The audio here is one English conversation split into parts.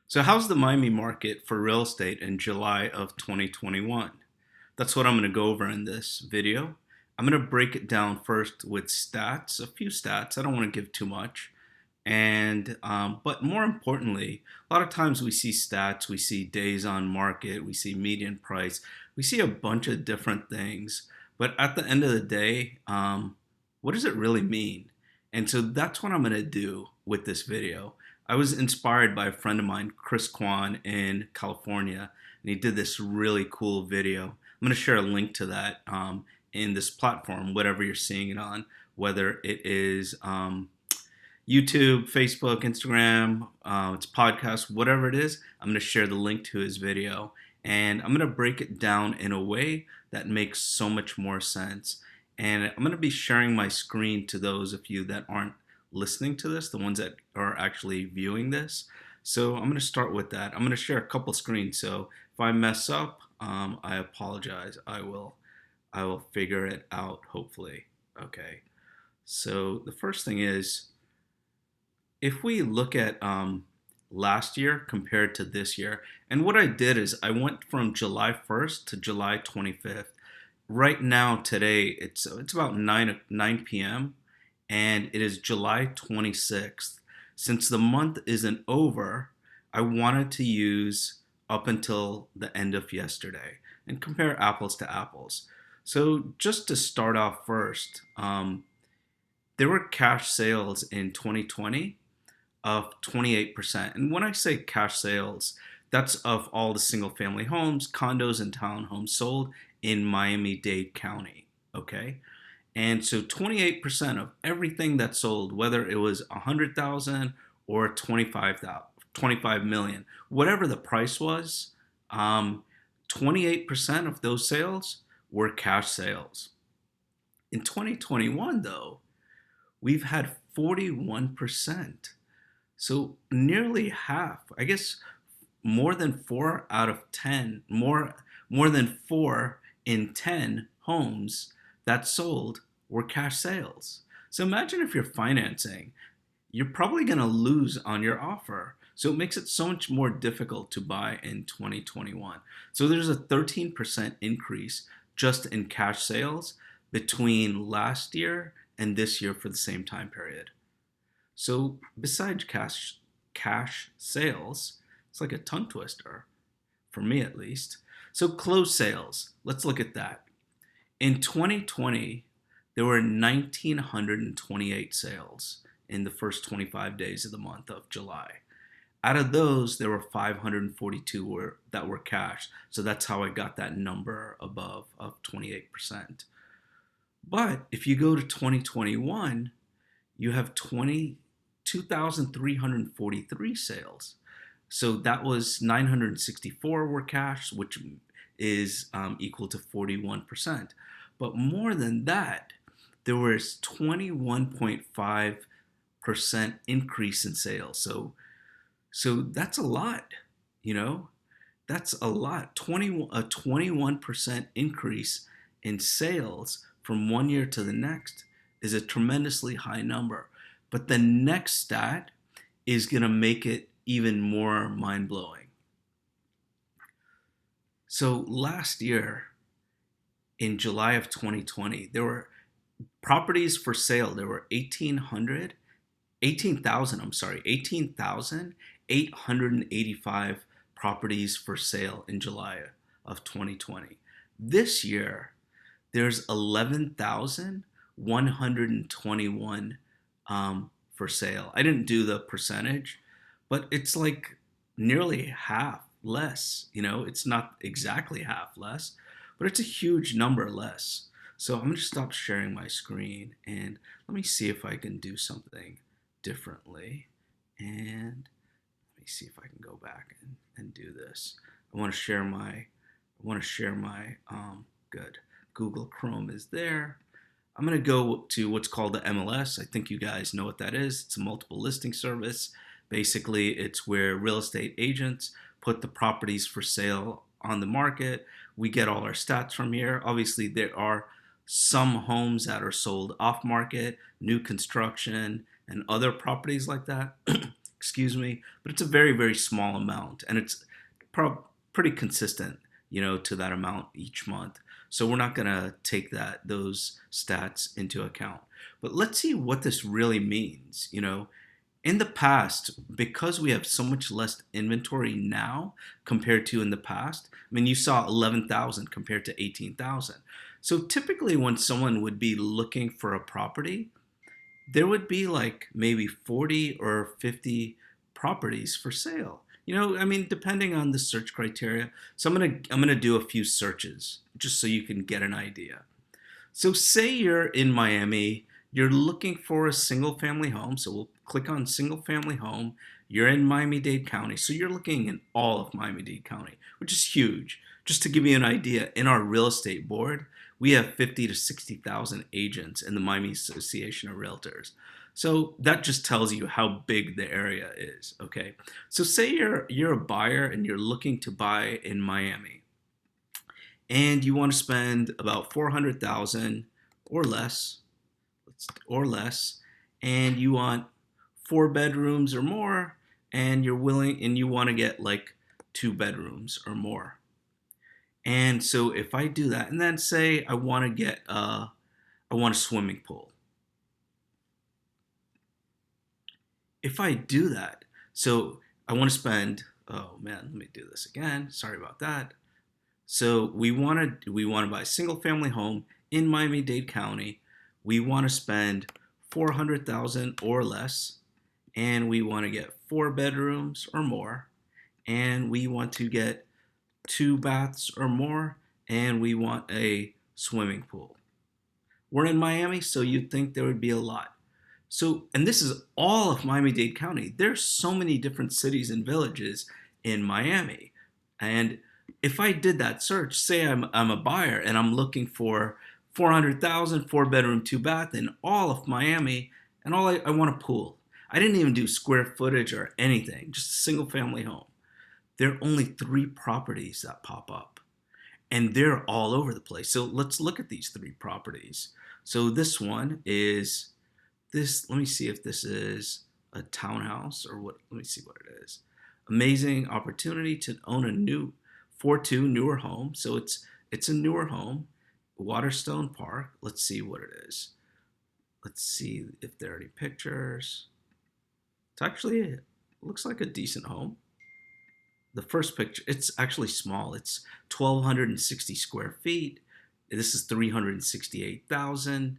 So how's the Miami market for real estate in July of 2021? That's what I'm going to go over in this video. I'm going to break it down first with stats, a few stats. I don't want to give too much. But more importantly, a lot of times we see stats, we see days on market, we see median price, we see a bunch of different things. But at the end of the day, what does it really mean? And so that's what I'm going to do with this video. I was inspired by a friend of mine, Chris Kwan in California, and he did this really cool video. I'm going to share a link to that in this platform, whatever you're seeing it on, whether it is YouTube, Facebook, Instagram, it's podcast, whatever it is. I'm going to share the link to his video, and I'm going to break it down in a way that makes so much more sense. And I'm going to be sharing my screen to those of you that aren't listening to this, the ones that are actually viewing this. So I'm going to start with that. I'm going to share a couple screens. So if I mess up, I apologize. I will figure it out, hopefully. Okay. So the first thing is, if we look at last year compared to this year, and what I did is I went from July 1st to July 25th. Right now, today, it's about 9 p.m. and it is July 26th. Since the month isn't over, I wanted to use up until the end of yesterday and compare apples to apples. So just to start off first, there were cash sales in 2020 of 28%. And when I say cash sales, that's of all the single family homes, condos, and townhomes sold in Miami-Dade County. Okay. And so 28% of everything that sold, whether it was 100,000 or 25 million, whatever the price was, 28% of those sales were cash sales. In 2021, though, we've had 41%. So nearly half, I guess more than 4 out of 10, more than 4 in 10 homes that sold were cash sales. So imagine if you're financing, you're probably going to lose on your offer. So it makes it so much more difficult to buy in 2021. So there's a 13% increase just in cash sales between last year and this year for the same time period. So besides cash sales, it's like a tongue twister, for me at least. So closed sales, let's look at that. In 2020, there were 1,928 sales in the first 25 days of the month of July. Out of those, there were 542 that were cash. So that's how I got that number above of 28%. But if you go to 2021, you have 2,343 sales. So that was 964 were cash, which is equal to 41%. But more than that, there was 21.5% increase in sales. So that's a lot, you know, that's a lot. A 21% increase in sales from one year to the next is a tremendously high number. But the next stat is going to make it even more mind-blowing. So last year, in July of 2020, there were properties for sale. There were 18,885 properties for sale in July of 2020. This year, there's 11,121 for sale. I didn't do the percentage, but it's like nearly half less. You know, it's not exactly half less, but it's a huge number less. So I'm going to stop sharing my screen and let me see if I can do something differently. And let me see if I can go back and do this. I want to share my good. Google Chrome is there. I'm going to go to what's called the MLS. I think you guys know what that is. It's a multiple listing service. Basically, it's where real estate agents put the properties for sale on the market. We get all our stats from here. Obviously, there are some homes that are sold off market, new construction, and other properties like that. excuse me, but it's a very, very small amount, and it's pretty consistent, to that amount each month. So we're not going to take those stats into account. But let's see what this really means. In the past, because we have so much less inventory now compared to in the past, I mean, you saw 11,000 compared to 18,000. So typically when someone would be looking for a property, there would be like maybe 40 or 50 properties for sale. I mean, depending on the search criteria. So I'm gonna do a few searches just so you can get an idea. So say you're in Miami, you're looking for a single family home. So we'll click on single family home. You're in Miami-Dade County. So you're looking in all of Miami-Dade County, which is huge. Just to give you an idea, in our real estate board, we have 50 to 60,000 agents in the Miami Association of Realtors. So that just tells you how big the area is, okay? So say you're a buyer and you're looking to buy in Miami, and you want to spend about 400,000 or less, and you want 4 bedrooms or more, and you want to get like 2 bedrooms or more. And so if I do that, and then say I want a swimming pool. If I do that, so I want to spend, oh man, let me do this again. Sorry about that. So we want to buy a single family home in Miami-Dade County. We want to spend 400,000 or less, and we want to get 4 bedrooms or more, and we want to get 2 baths or more, and we want a swimming pool. We're in Miami, so you'd think there would be a lot. So, and this is all of Miami-Dade County. There's so many different cities and villages in Miami. And if I did that search, say I'm a buyer and I'm looking for 400,000, 4 bedroom, 2 bath in all of Miami, and I want a pool. I didn't even do square footage or anything, just a single family home. There are only 3 properties that pop up, and they're all over the place. So let's look at these 3 properties. So this one is let me see if this is a townhouse or what. Let me see what it is. Amazing opportunity to own a new 4-2 newer home. So it's a newer home. Waterstone Park. Let's see what it is. Let's see if there are any pictures. It looks like a decent home. The first picture, it's actually small. It's 1,260 square feet. This is 368,000.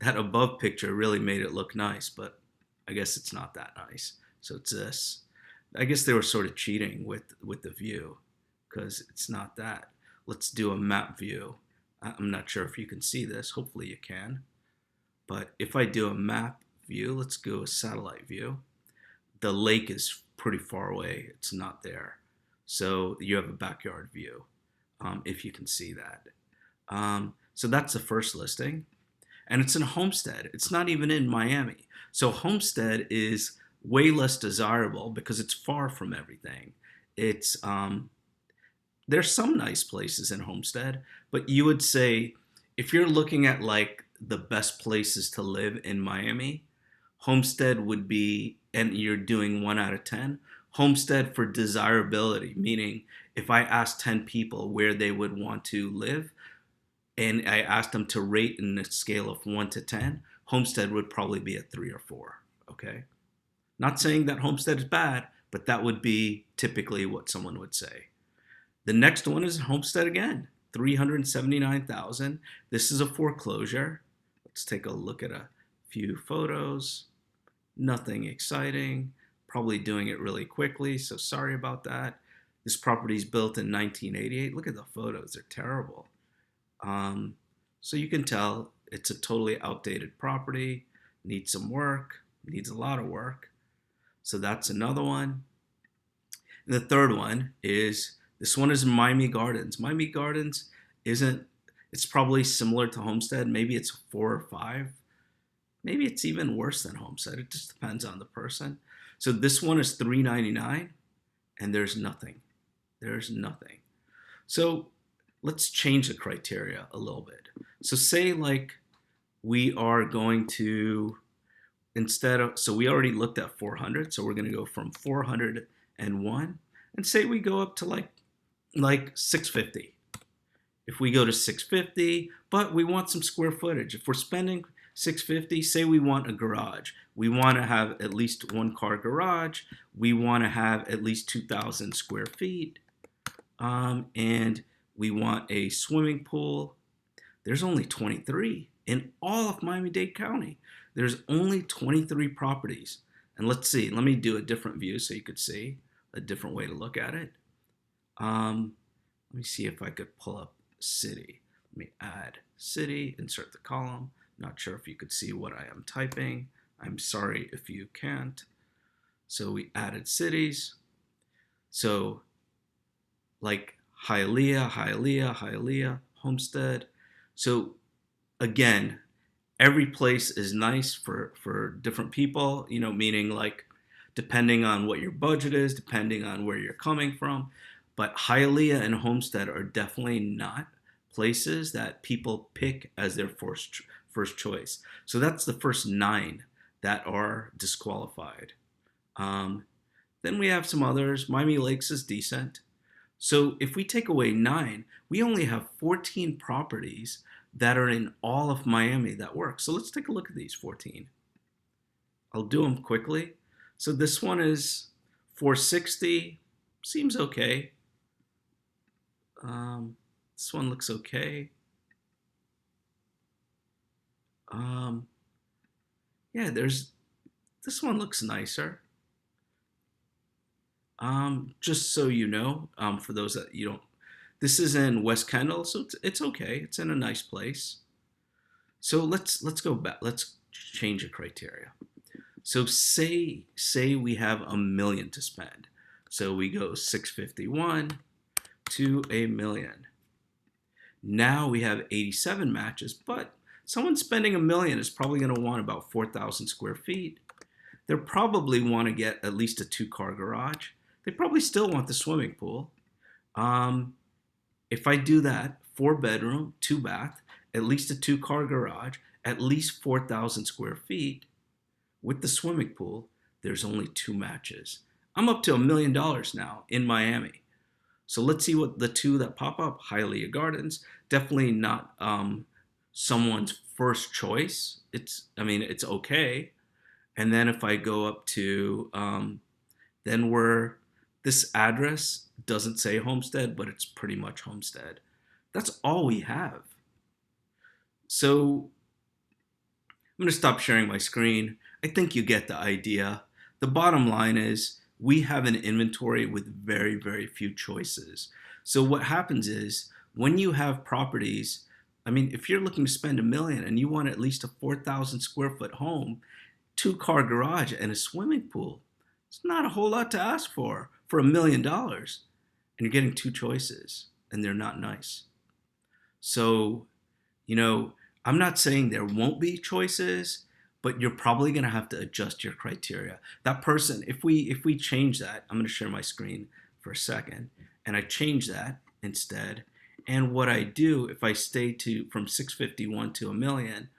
That above picture really made it look nice, but I guess it's not that nice. So it's this. I guess they were sort of cheating with the view because it's not that. Let's do a map view. I'm not sure if you can see this. Hopefully you can. But if I do a map view, let's go a satellite view. The lake is pretty far away. It's not there. So you have a backyard view, if you can see that. So that's the first listing. And it's in Homestead. It's not even in Miami. So Homestead is way less desirable because it's far from everything. It's there's some nice places in Homestead, but you would say if you're looking at like the best places to live in Miami, Homestead would be, and you're doing 1 out of 10. Homestead for desirability, meaning if I asked 10 people where they would want to live, and I asked them to rate in a scale of 1 to 10, Homestead would probably be a 3 or 4, okay? Not saying that Homestead is bad, but that would be typically what someone would say. The next one is Homestead again, 379,000. This is a foreclosure. Let's take a look at a few photos. Nothing exciting, probably doing it really quickly, so sorry about that. This property is built in 1988. Look at the photos, they're terrible. So you can tell it's a totally outdated property, needs some work, needs a lot of work. So that's another one. And the third one is, this one is Miami Gardens. Miami Gardens it's probably similar to Homestead. Maybe it's 4 or 5. Maybe it's even worse than Homestead. It just depends on the person. So this one is $399, and there's nothing. There's nothing. So let's change the criteria a little bit. So say like we are going to instead of, so we already looked at 400, so we're going to go from 401 and say we go up to like 650. If we go to 650, but we want some square footage. If we're spending 650, say we want a garage. We want to have at least one car garage. We want to have at least 2,000 square feet. And we want a swimming pool. There's only 23 in all of Miami-Dade County. There's only 23 properties. And let's see, let me do a different view so you could see a different way to look at it. Let me see if I could pull up city. Let me add city, insert the column. Not sure if you could see what I am typing. I'm sorry if you can't. So we added cities. So like Hialeah, Hialeah, Hialeah, Homestead. So again, every place is nice for different people, you know, meaning like depending on what your budget is, depending on where you're coming from. But Hialeah and Homestead are definitely not places that people pick as their first choice. So that's the first 9 that are disqualified. Then we have some others. Miami Lakes is decent. So if we take away 9, we only have 14 properties that are in all of Miami that work. So let's take a look at these 14. I'll do them quickly. So this one is 460, seems okay. This one looks okay. Yeah, this one looks nicer. Just so you know, for those that you don't, this is in West Kendall, so it's okay. It's in a nice place. So let's go back. Let's change the criteria. So say we have $1 million to spend. So we go 651 to $1 million. Now we have 87 matches, but someone spending $1 million is probably going to want about 4,000 square feet. They'll probably want to get at least a 2-car garage. They probably still want the swimming pool. If I do that, 4-bedroom, 2-bath, at least a 2-car garage, at least 4,000 square feet, with the swimming pool, there's only 2 matches. I'm up to $1 million now in Miami. So let's see what the 2 that pop up. Hialeah Gardens, definitely not someone's first choice. It's okay. And then if I go up to, this address doesn't say Homestead, but it's pretty much Homestead. That's all we have. So I'm going to stop sharing my screen. I think you get the idea. The bottom line is we have an inventory with very, very few choices. So what happens is when you have properties, if you're looking to spend $1 million and you want at least a 4,000 square foot home, 2-car garage and a swimming pool, it's not a whole lot to ask for $1 million. And you're getting 2 choices and they're not nice. So, I'm not saying there won't be choices, but you're probably going to have to adjust your criteria. That person, if we change that, I'm going to share my screen for a second, and I change that instead. And what I do, if I stay from 651 to $1 million,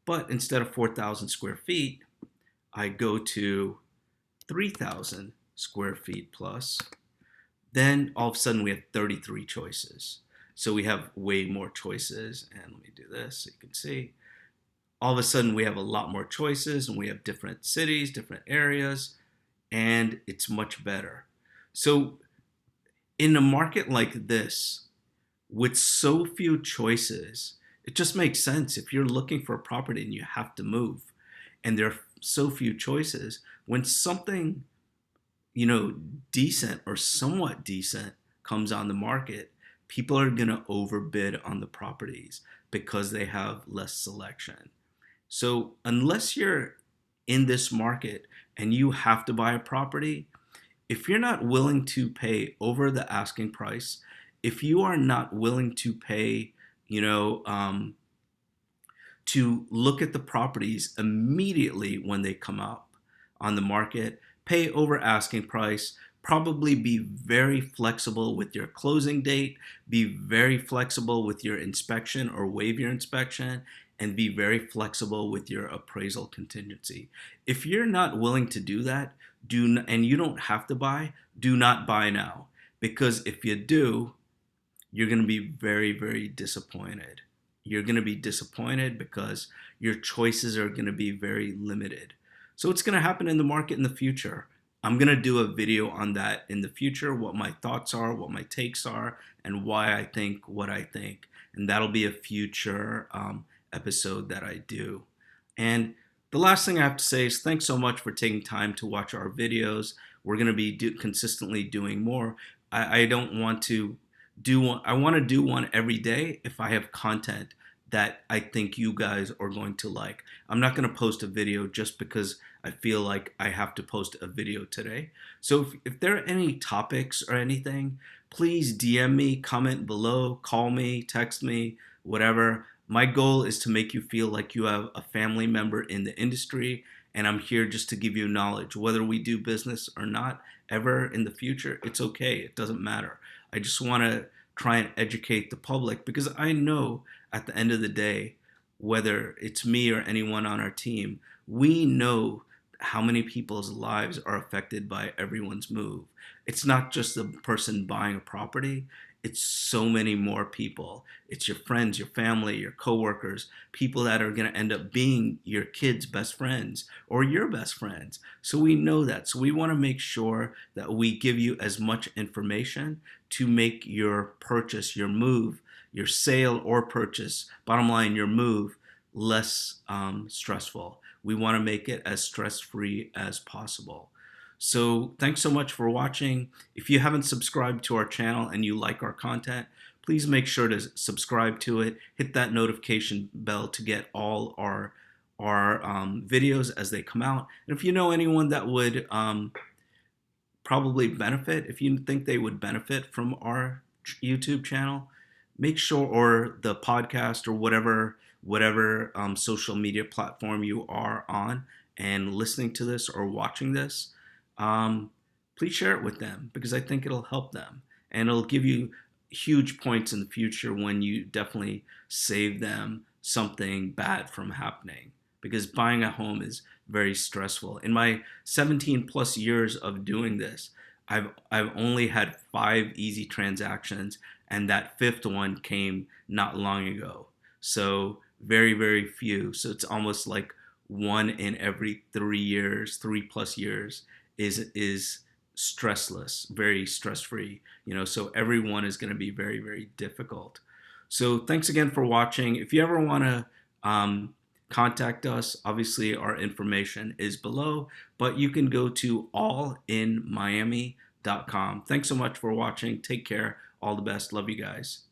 but instead of 4,000 square feet, I go to 3,000 square feet plus, then all of a sudden we have 33 choices. So we have way more choices. And let me do this so you can see. All of a sudden we have a lot more choices and we have different cities, different areas, and it's much better. So in a market like this, with so few choices, it just makes sense. If you're looking for a property and you have to move and there are so few choices, when something, decent or somewhat decent comes on the market, people are going to overbid on the properties because they have less selection. So unless you're in this market and you have to buy a property, if you're not willing to pay over the asking price, if you are not willing to pay, to look at the properties immediately when they come up on the market, pay over asking price, probably be very flexible with your closing date, be very flexible with your inspection or waive your inspection, and be very flexible with your appraisal contingency. If you're not willing to do that, and you don't have to buy, do not buy now. Because if you do, you're going to be very, very disappointed. You're going to be disappointed because your choices are going to be very limited. So what's going to happen in the market in the future? I'm going to do a video on that in the future, what my thoughts are, what my takes are, and why I think what I think. And that'll be a future episode that I do. And the last thing I have to say is thanks so much for taking time to watch our videos. We're going to be consistently doing more. I don't want to do one. I want to do one every day if I have content that I think you guys are going to like. I'm not going to post a video just because I feel like I have to post a video today. So if there are any topics or anything, please DM me, comment below, call me, text me, whatever. My goal is to make you feel like you have a family member in the industry, and I'm here just to give you knowledge. Whether we do business or not ever in the future, it's okay. It doesn't matter. I just want to try and educate the public, because I know at the end of the day, whether it's me or anyone on our team, we know how many people's lives are affected by everyone's move. It's not just the person buying a property, it's so many more people. It's your friends, your family, your coworkers, people that are going to end up being your kids' best friends or your best friends. So we know that. So we want to make sure that we give you as much information to make your purchase, your move, your sale or purchase, bottom line, your move, less stressful. We want to make it as stress-free as possible. So thanks so much for watching. If you haven't subscribed to our channel and you like our content, please make sure to subscribe to it. Hit that notification bell to get all our videos as they come out. And if you know anyone that would probably benefit, if you think they would benefit from our YouTube channel, make sure, or the podcast, or whatever social media platform you are on and listening to this or watching this, please share it with them, because I think it'll help them, and it'll give you huge points in the future when you definitely save them something bad from happening, because buying a home is very stressful. In my 17 plus years of doing this, I've only had 5 easy transactions, and that 5th one came not long ago. So very, very few. So it's almost like 1 in every 3 years, 3+ years is stressless, very stress-free. So everyone is going to be very, very difficult. So thanks again for watching. If you ever want to contact us, obviously our information is below, but you can go to allinmiami.com. Thanks so much for watching. Take care. All the best. Love you guys.